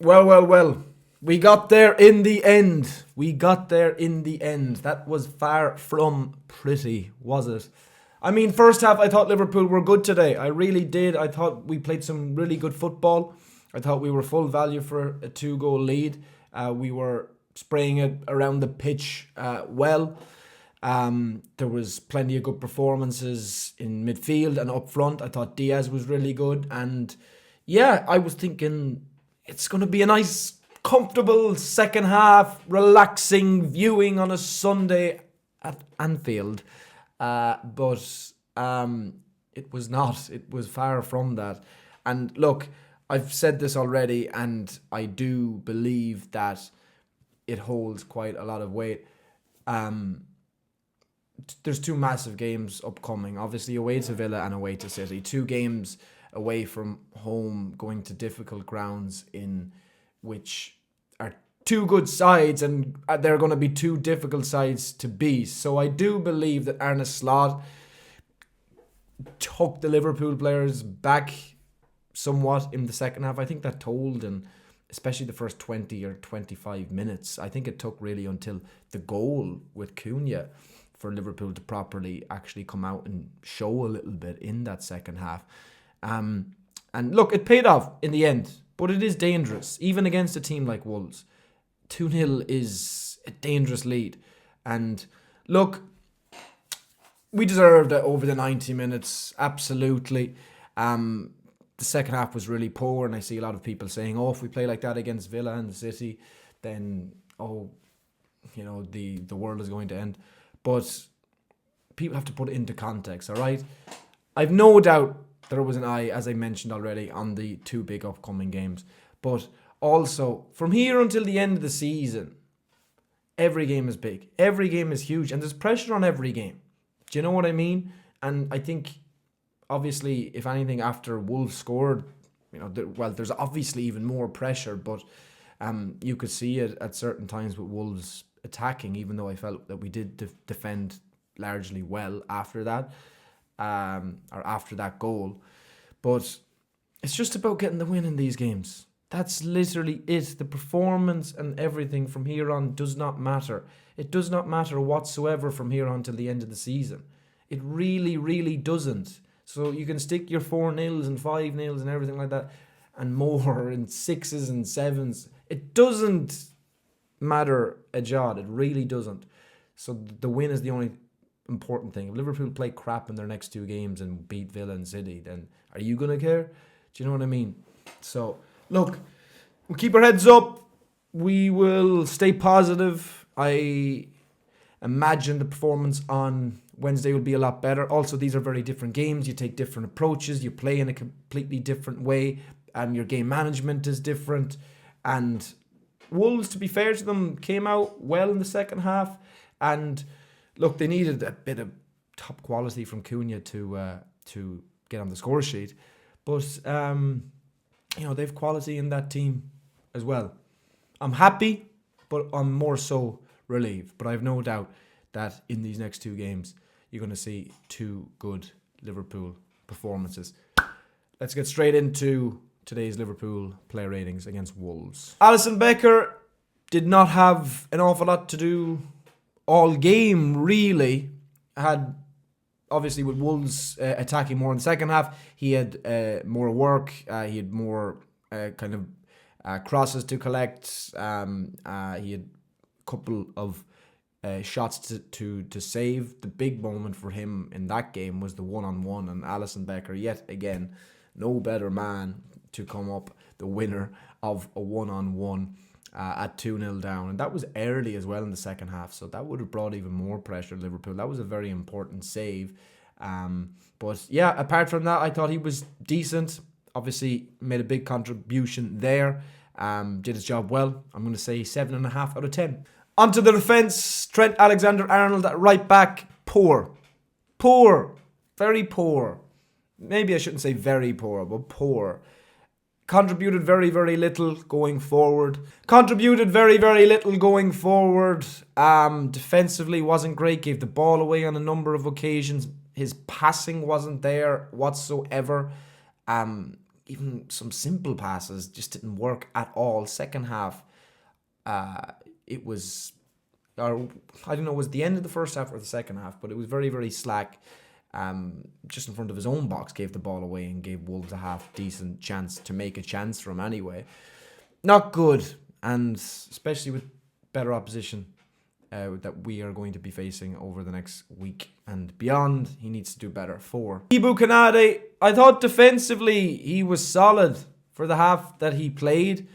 Well. We got there in the end. That was far from pretty, was it? I mean, first half, I thought Liverpool were good today. I really did. I thought we played some really good football. I thought we were full value for a 2-goal lead. We were spraying it around the pitch well. There was plenty of good performances in midfield and up front. I thought Diaz was really good. And yeah, I was thinking it's going to be a nice, comfortable second half, relaxing viewing on a Sunday at Anfield. But it was not. It was far from that. And look, I've said this already, and I do believe that it holds quite a lot of weight. There's two massive games upcoming. Obviously, away to Villa and away to City. Two games away from home, going to difficult grounds in which are two good sides, and they're going to be two difficult sides to beat. So I do believe that Arne Slot took the Liverpool players back somewhat in the second half. I think that told, and especially the first 20 or 25 minutes. I think it took really until the goal with Cunha for Liverpool to properly actually come out and show a little bit in that second half. And look, it paid off in the end, but it is dangerous, even against a team like Wolves. 2-0 is a dangerous lead. And look, we deserved it over the 90 minutes, absolutely. The second half was really poor, and I see a lot of people saying, if we play like that against Villa and the City, then, the world is going to end. But people have to put it into context, all right? I've no doubt there was an eye, as I mentioned already, on the two big upcoming games. But also, from here until the end of the season, every game is big. Every game is huge, and there's pressure on every game. Do you know what I mean? And I think, obviously, if anything, after Wolves scored, there's obviously even more pressure, but you could see it at certain times with Wolves attacking, even though I felt that we did defend largely well after that, or after that goal. But it's just about getting the win in these games. That's literally it. The performance and everything from here on does not matter. It does not matter whatsoever from here on till the end of the season. It really, really doesn't. So you can stick your 4-0s and 5-0s and everything like that, and more, and 6s and 7s. It doesn't matter a jot. It really doesn't. So the win is the only important thing. If Liverpool play crap in their next two games and beat Villa and City, then are you going to care? Do you know what I mean? So, look, we'll keep our heads up. We will stay positive. I imagine the performance on Wednesday will be a lot better. Also, these are very different games. You take different approaches. You play in a completely different way. Your game management is different. And Wolves, to be fair to them, came out well in the second half. And look, they needed a bit of top quality from Cunha to get on the score sheet. But, they've quality in that team as well. I'm happy, but I'm more so relieved. But I have no doubt that in these next two games, you're going to see two good Liverpool performances. Let's get straight into today's Liverpool player ratings against Wolves. Alisson Becker did not have an awful lot to do all game, really. Had, obviously, with Wolves attacking more in the second half, he had more work. He had more crosses to collect. He had a couple of shots to save. The big moment for him in that game was the one-on-one, and Alisson Becker, yet again, no better man to come up the winner of a one-on-one at 2-0 down. And that was early as well in the second half, so that would have brought even more pressure to Liverpool. That was a very important save. But yeah, apart from that, I thought he was decent. Obviously, made a big contribution there. Did his job well. I'm going to say 7.5 out of 10. Onto the defence. Trent Alexander-Arnold at right back. Poor. Very poor. Maybe I shouldn't say very poor, but poor. Contributed very, very little going forward. Defensively wasn't great. Gave the ball away on a number of occasions. His passing wasn't there whatsoever. even some simple passes just didn't work at all. Second half, it was, or I don't know, was the end of the first half or the second half, but it was very, very slack. Just in front of his own box, gave the ball away and gave Wolves a half decent chance to make a chance from anyway. Not good, and especially with better opposition that we are going to be facing over the next week and beyond, he needs to do better. 4. Ibu Kanade, I thought defensively he was solid for the half that he played.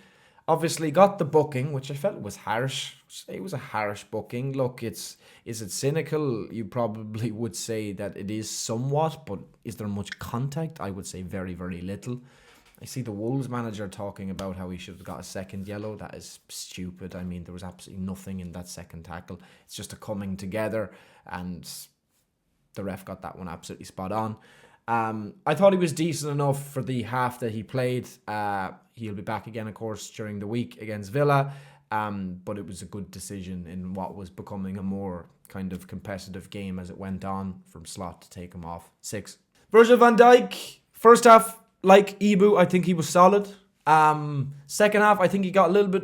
Obviously got the booking, which I felt was harsh. It was a harsh booking. Look, is it cynical? You probably would say that it is somewhat, but is there much contact? I would say very, very little. I see the Wolves manager talking about how he should have got a second yellow. That is stupid. I mean, there was absolutely nothing in that second tackle. It's just a coming together, and the ref got that one absolutely spot on. I thought he was decent enough for the half that he played. He'll be back again, of course, during the week against Villa. But it was a good decision in what was becoming a more kind of competitive game as it went on from Slot to take him off. 6. Virgil van Dijk, first half, like Ibu, I think he was solid. Second half, I think he got a little bit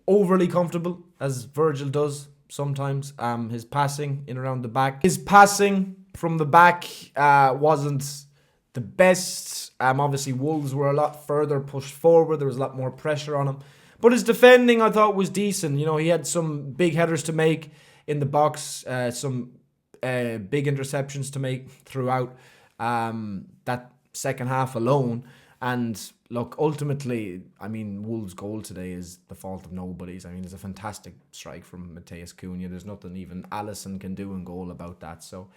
overly comfortable, as Virgil does sometimes. His passing in around the back. His passing from the back wasn't the best. Obviously, Wolves were a lot further pushed forward. There was a lot more pressure on him. But his defending, I thought, was decent. You know, he had some big headers to make in the box, some big interceptions to make throughout that second half alone. And look, ultimately, I mean, Wolves' goal today is the fault of nobody's. I mean, it's a fantastic strike from Mateus Cunha. There's nothing even Alisson can do in goal about that. So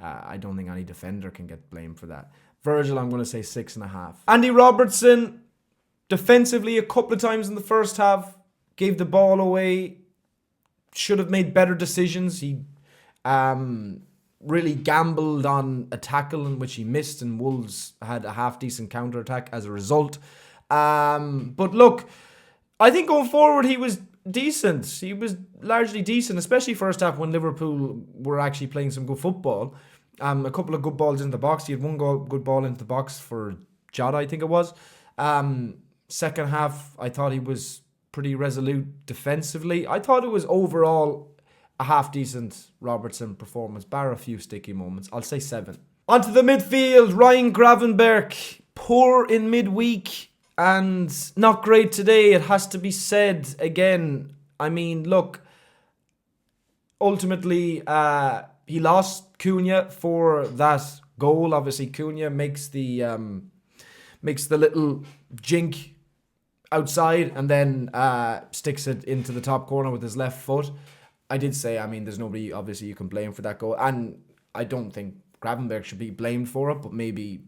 I don't think any defender can get blamed for that. Virgil, I'm going to say 6.5. Andy Robertson, defensively a couple of times in the first half, gave the ball away, should have made better decisions. He really gambled on a tackle in which he missed, and Wolves had a half-decent counter-attack as a result. But look, I think going forward he was decent. He was largely decent, especially first half when Liverpool were actually playing some good football. A couple of good balls in the box. He had one good ball into the box for Jota, I think it was. Second half, I thought he was pretty resolute defensively. I thought it was overall a half-decent Robertson performance, bar a few sticky moments. I'll say 7. Onto the midfield, Ryan Gravenberch, poor in midweek and not great today, it has to be said again. I mean, look, ultimately, he lost Cunha for that goal. Obviously, Cunha makes the little jink outside and then sticks it into the top corner with his left foot. I did say, I mean, there's nobody obviously you can blame for that goal, and I don't think Gravenberch should be blamed for it, but maybe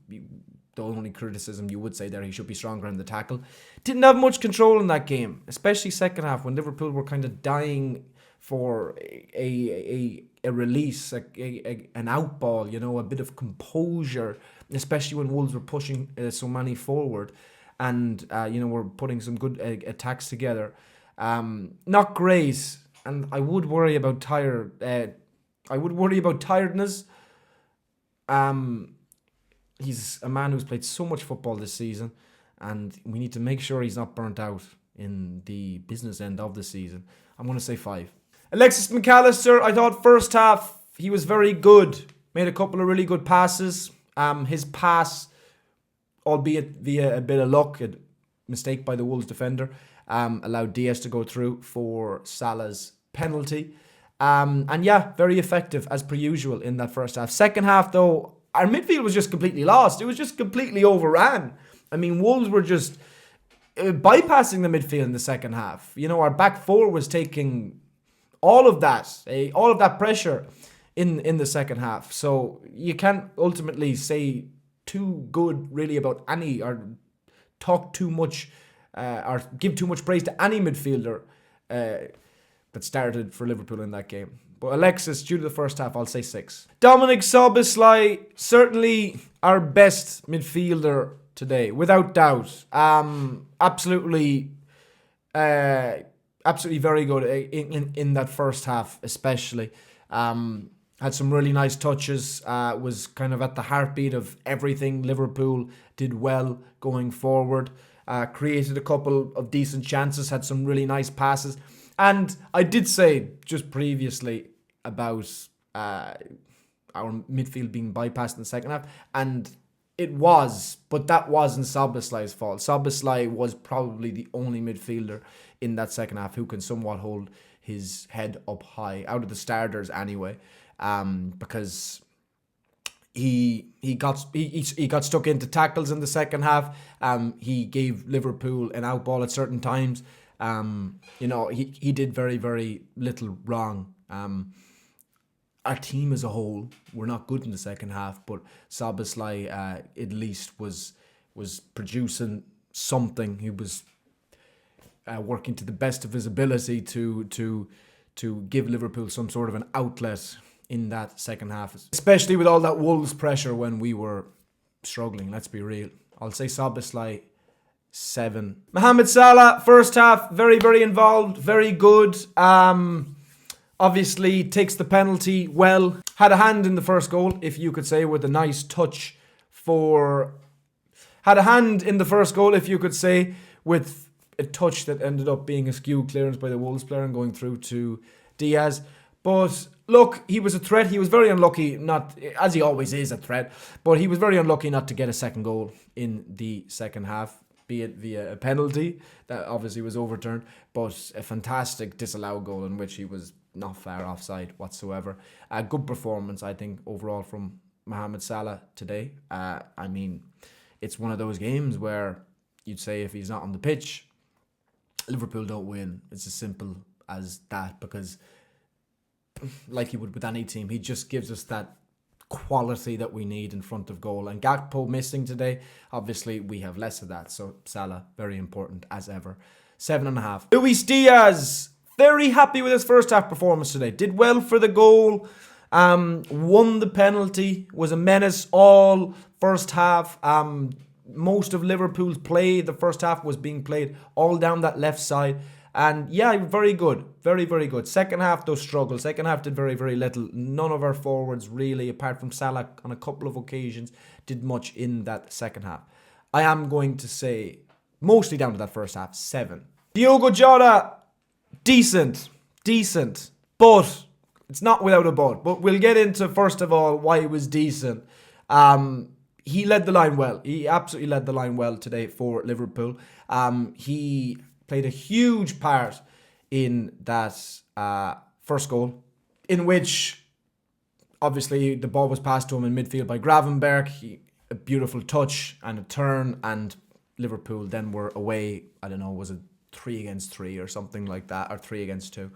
the only criticism you would say there, he should be stronger in the tackle. Didn't have much control in that game, especially second half when Liverpool were kind of dying for a release, an out ball, you know, a bit of composure, especially when Wolves were pushing so many forward and, you know, we're putting some good attacks together. Not great, and I would worry about tiredness. He's a man who's played so much football this season, and we need to make sure he's not burnt out in the business end of the season. I'm going to say 5. Alexis McAllister, I thought first half he was very good. Made a couple of really good passes. His pass, albeit via a bit of luck, a mistake by the Wolves defender, allowed Diaz to go through for Salah's penalty. And yeah, very effective as per usual in that first half. Second half, though, our midfield was just completely lost. It was just completely overran. I mean, Wolves were just bypassing the midfield in the second half. You know, our back four was taking all of that pressure in the second half. So you can't ultimately say too good really about any, or talk too much, or give too much praise to any midfielder that started for Liverpool in that game. But Alexis, due to the first half, I'll say 6. Dominic Szoboszlai, certainly our best midfielder today, without doubt. Absolutely very good in that first half, especially. had some really nice touches, was kind of at the heartbeat of everything Liverpool did well going forward. Created a couple of decent chances, had some really nice passes. And I did say just previously about our midfield being bypassed in the second half, and it was, but that wasn't Szoboszlai's fault. Szoboszlai was probably the only midfielder in that second half who can somewhat hold his head up high, out of the starters anyway, because he got stuck into tackles in the second half. He gave Liverpool an out ball at certain times. He did very, very little wrong. Our team as a whole were not good in the second half, but Szoboszlai at least was producing something. He was working to the best of his ability to give Liverpool some sort of an outlet in that second half, especially with all that Wolves pressure when we were struggling. Let's be real. I'll say Szoboszlai 7. Mohamed Salah, first half, very, very involved, very good. Obviously takes the penalty well. Had a hand in the first goal, if you could say, with a nice touch had a hand in the first goal, if you could say, with a touch that ended up being a skew clearance by the Wolves player and going through to Diaz. But look, he was a threat. He was very unlucky, not as he always is a threat, but he was very unlucky not to get a second goal in the second half, be it via a penalty that obviously was overturned, but a fantastic disallowed goal in which he was not far offside whatsoever. A good performance, I think, overall from Mohamed Salah today. It's one of those games where you'd say if he's not on the pitch, Liverpool don't win. It's as simple as that, because like you would with any team, he just gives us that quality that we need in front of goal. And Gakpo missing today, obviously we have less of that. So Salah, very important as ever. 7.5. Luis Diaz, very happy with his first half performance today. Did well for the goal. Won the penalty. Was a menace all first half. Most of Liverpool's play, the first half, was being played all down that left side. And yeah, very good. Very, very good. Second half, though, struggled. Second half did very, very little. None of our forwards really, apart from Salah on a couple of occasions, did much in that second half. I am going to say, mostly down to that first half, 7. Diogo Jota, decent. But it's not without a but. But we'll get into, first of all, why it was decent. He led the line well. He absolutely led the line well today for Liverpool. He played a huge part in that first goal, in which obviously the ball was passed to him in midfield by Gravenberch. A beautiful touch and a turn, and Liverpool then were away. I don't know, was it 3 against 3 or something like that, or 3 against 2,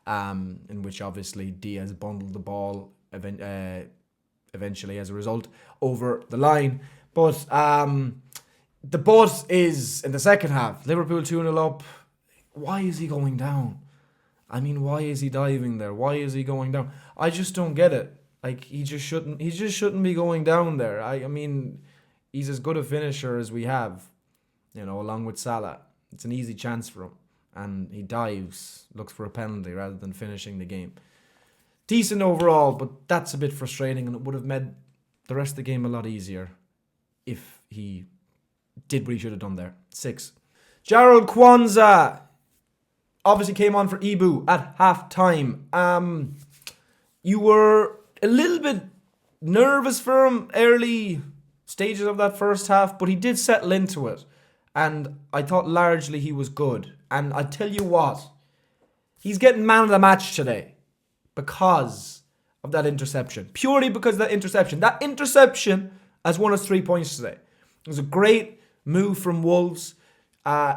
in which obviously Diaz bundled the ball eventually as a result over the line. But the but is in the second half. Liverpool 2-0 up. Why is he going down? I mean, why is he diving there? Why is he going down? I just don't get it. Like, he just shouldn't be going down there. I mean, he's as good a finisher as we have, along with Salah. It's an easy chance for him. And he dives, looks for a penalty rather than finishing the game. Decent overall, but that's a bit frustrating, and it would have made the rest of the game a lot easier if he did what he should have done there. 6. Jarrell Kwanzaa obviously came on for Ibu at half-time. You were a little bit nervous for him early stages of that first half, but he did settle into it. And I thought largely he was good. And I tell you what, he's getting man of the match today because of that interception. Purely because of that interception. That interception has won us 3 points today. It was a great move from Wolves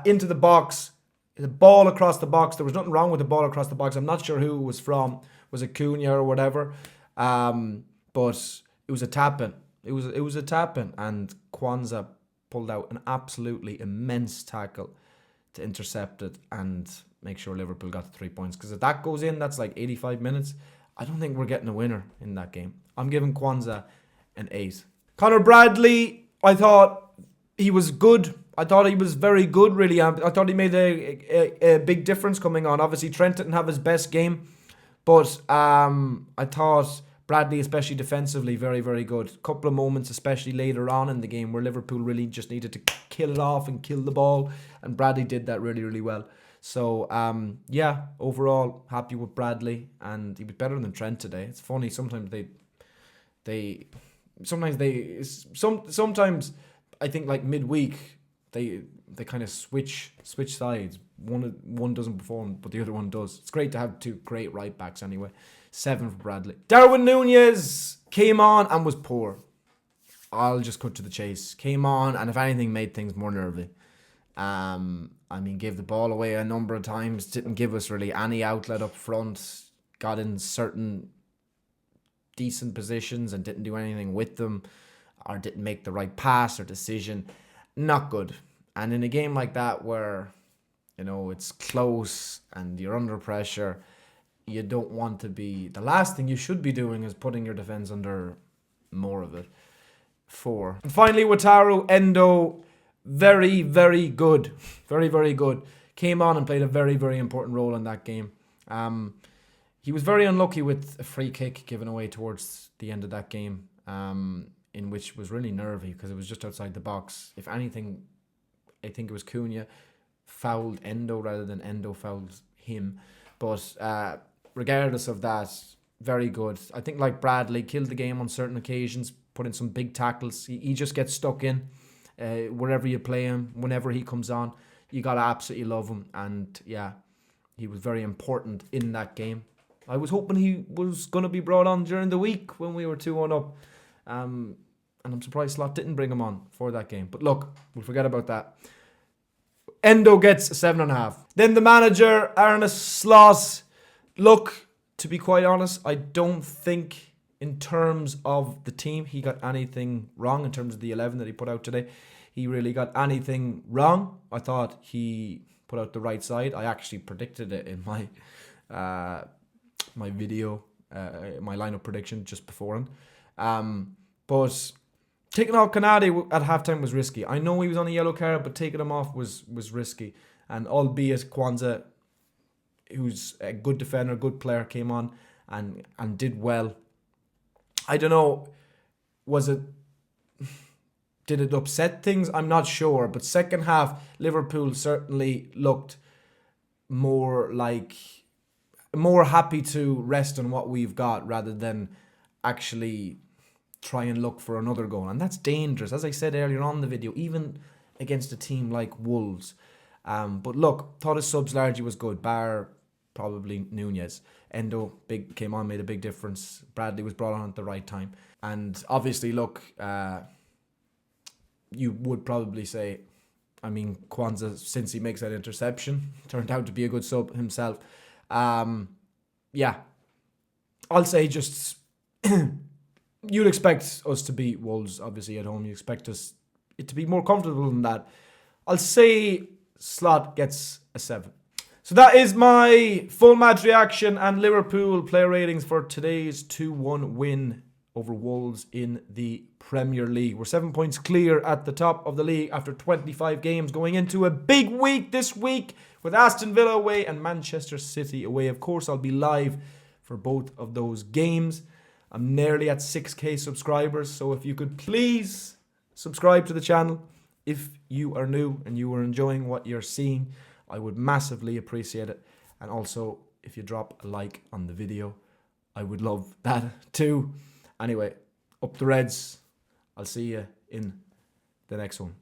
into the box. The ball across the box. There was nothing wrong with the ball across the box. I'm not sure who it was from. Was it Cunha or whatever? But it was a tap-in. It was a tap-in. And Kwanzaa pulled out an absolutely immense tackle to intercept it and make sure Liverpool got the 3 points. Because if that goes in, that's like 85 minutes. I don't think we're getting a winner in that game. I'm giving Kwanzaa an 8. Conor Bradley, I thought he was good. I thought he was very good, really. I thought he made a big difference coming on. Obviously, Trent didn't have his best game. But I thought Bradley, especially defensively, very, very good. Couple of moments, especially later on in the game, where Liverpool really just needed to kill it off and kill the ball, and Bradley did that really, really well. So, yeah, overall, happy with Bradley, and he was better than Trent today. It's funny, sometimes sometimes I think like midweek, they kind of switch sides. One doesn't perform, but the other one does. It's great to have two great right backs anyway. 7 for Bradley. Darwin Núñez came on and was poor. I'll just cut to the chase. Came on and if anything made things more nervy. Gave the ball away a number of times. Didn't give us really any outlet up front. Got in certain decent positions and didn't do anything with them, or didn't make the right pass or decision. Not good. And in a game like that where, it's close and you're under pressure, you don't want to be... The last thing you should be doing is putting your defence under more of it. 4. And finally, Wataru Endo, very, very good. Very, very good. Came on and played a very, very important role in that game. He was very unlucky with a free kick given away towards the end of that game, in which was really nervy because it was just outside the box. If anything, I think it was Cunha fouled Endo rather than Endo fouled him. But regardless of that, very good. I think like Bradley, killed the game on certain occasions, put in some big tackles. He just gets stuck in wherever you play him, whenever he comes on. You got to absolutely love him. And yeah, he was very important in that game. I was hoping he was going to be brought on during the week when we were 2-1 up. And I'm surprised Slot didn't bring him on for that game. But look, we'll forget about that. Endo gets a 7.5. Then the manager, Arne Slot. Look, to be quite honest, I don't think in terms of the team he got anything wrong in terms of the 11 that he put out today. He really got anything wrong. I thought he put out the right side. I actually predicted it in my my video, my lineup prediction just beforehand. But taking off Kanade at halftime was risky. I know he was on a yellow card, but taking him off was risky. And albeit Kwanzaa, who's a good defender, good player, came on and did well. I don't know, did it upset things? I'm not sure. But second half, Liverpool certainly looked more happy to rest on what we've got rather than actually try and look for another goal. And that's dangerous, as I said earlier on in the video, even against a team like Wolves. But look, thought his subs largely was good, bar probably Núñez. Endo came on, made a big difference. Bradley was brought on at the right time. And obviously, look, you would probably say, Kwanzaa, since he makes that interception, turned out to be a good sub himself. Yeah, I'll say just you'd expect us to beat Wolves, obviously, at home. You expect it to be more comfortable than that. I'll say Slot gets a 7. So that is my full match reaction and Liverpool player ratings for today's 2-1 win over Wolves in the Premier League. We're 7 points clear at the top of the league after 25 games, going into a big week this week with Aston Villa away and Manchester City away. Of course, I'll be live for both of those games. I'm nearly at 6k subscribers, so if you could please subscribe to the channel if you are new and you are enjoying what you're seeing, I would massively appreciate it. And also, if you drop a like on the video, I would love that too. Anyway, up the Reds. I'll see you in the next one.